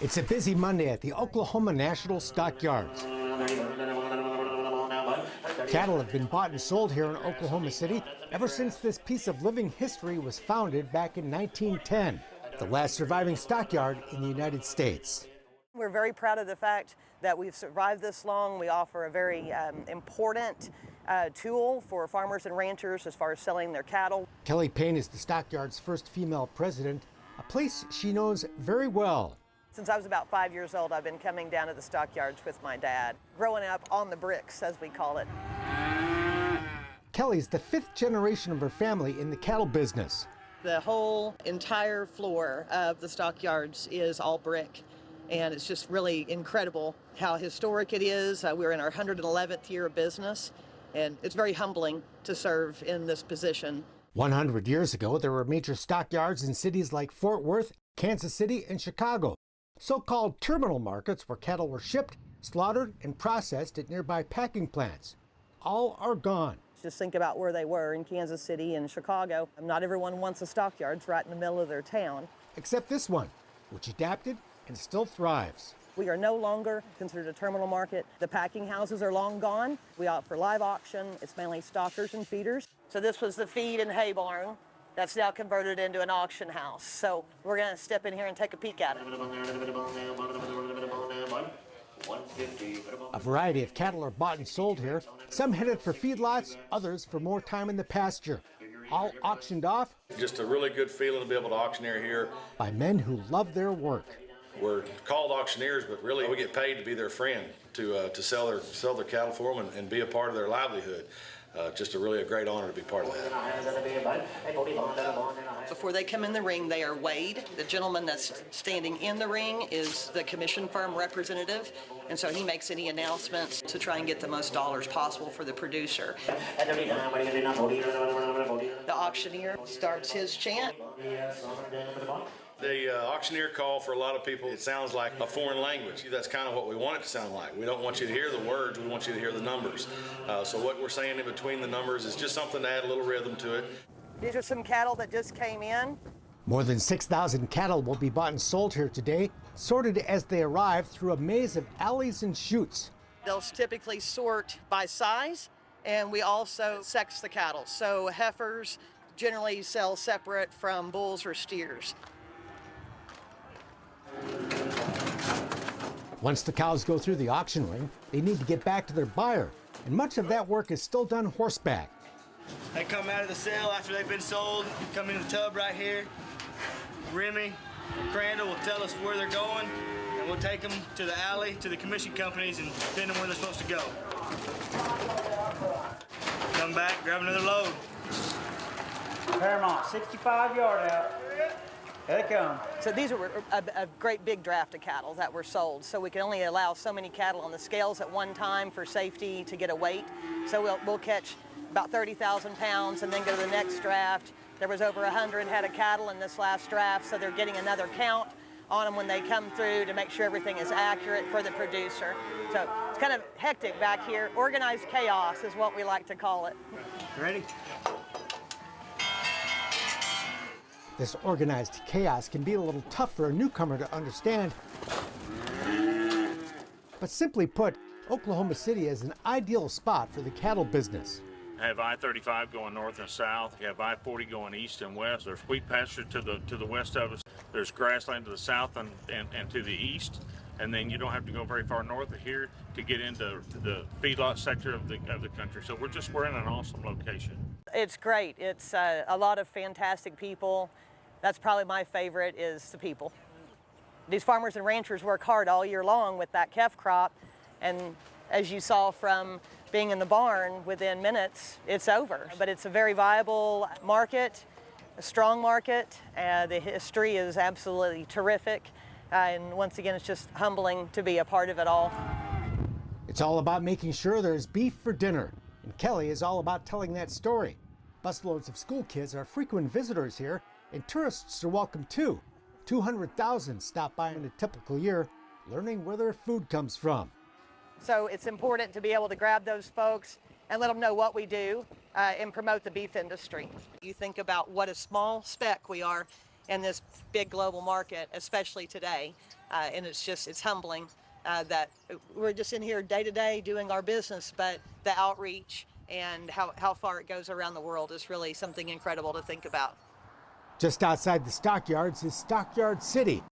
It's a busy Monday at the Oklahoma National Stockyards. Cattle have been bought and sold here in Oklahoma City ever since this piece of living history was founded back in 1910, the last surviving stockyard in the United States. We're very proud of the fact that we've survived this long. We offer a very important tool for farmers and ranchers as far as selling their cattle. Kelly Payne is the stockyard's first female president, a place she knows very well. Since I was about 5 years old, I've been coming down to the stockyards with my dad, growing up on the bricks, as we call it. Kelly's the fifth generation of her family in the cattle business. The whole entire floor of the stockyards is all brick, and it's just really incredible how historic it is. We're in our 111th year of business, and it's very humbling to serve in this position. 100 years ago, there were major stockyards in cities like Fort Worth, Kansas City, and Chicago. So-called terminal markets where cattle were shipped, slaughtered, and processed at nearby packing plants. All are gone. Just think about where they were in Kansas City and Chicago. Not everyone wants a stockyard right in the middle of their town. Except this one, which adapted and still thrives. We are no longer considered a terminal market. The packing houses are long gone. We offer live auction. It's mainly stockers and feeders. So this was the feed and hay barn. That's now converted into an auction house. So we're going to step in here and take a peek at it. A variety of cattle are bought and sold here. Some headed for feedlots, others for more time in the pasture. All auctioned off. Just a really good feeling to be able to auctioneer here. By men who love their work. We're called auctioneers, but really we get paid to be their friend, to sell their cattle for them and be a part of their livelihood. Just a great honor to be part of that. Before they come in the ring, they are weighed. The gentleman that's standing in the ring is the commission firm representative, and so he makes any announcements to try and get the most dollars possible for the producer. The auctioneer starts his chant. The auctioneer call, for a lot of people, it sounds like a foreign language. That's kind of what we want it to sound like. We don't want you to hear the words, we want you to hear the numbers. So what we're saying in between the numbers is just something to add a little rhythm to it. These are some cattle that just came in. More than 6,000 cattle will be bought and sold here today, sorted as they arrive through a maze of alleys and chutes. They'll typically sort by size, and we also sex the cattle. So heifers generally sell separate from bulls or steers. Once the cows go through the auction ring, they need to get back to their buyer, and much of that work is still done horseback. They come out of the sale after they've been sold, come in the tub right here. Remy or Crandall will tell us where they're going, and we'll take them to the alley, to the commission companies, and send them where they're supposed to go. Come back, grab another load. Paramount, 65-yard out. Here they come. So these are a great big draft of cattle that were sold. So we can only allow so many cattle on the scales at one time for safety to get a weight. So we'll catch about 30,000 pounds and then go to the next draft. There was over 100 head of cattle in this last draft, so they're getting another count on them when they come through to make sure everything is accurate for the producer. So it's kind of hectic back here. Organized chaos is what we like to call it. Ready? This organized chaos can be a little tough for a newcomer to understand. But simply put, Oklahoma City is an ideal spot for the cattle business. You have I-35 going north and south. You have I-40 going east and west. There's wheat pasture to the west of us. There's grassland to the south and to the east. And then you don't have to go very far north of here to get into the feedlot sector of the country. So we're in an awesome location. It's great. It's a lot of fantastic people. That's probably my favorite, is the people. These farmers and ranchers work hard all year long with that calf crop, and as you saw from being in the barn, within minutes, it's over. But it's a very viable market, a strong market. The history is absolutely terrific, and once again, it's just humbling to be a part of it all. It's all about making sure there's beef for dinner, and Kelly is all about telling that story. Busloads of school kids are frequent visitors here, and tourists are welcome too. 200,000 stop by in a typical year, learning where their food comes from. So it's important to be able to grab those folks and let them know what we do and promote the beef industry. You think about what a small speck we are in this big global market, especially today. And it's humbling that we're just in here day to day doing our business, but the outreach and how far it goes around the world is really something incredible to think about. Just outside the stockyards is Stockyard City,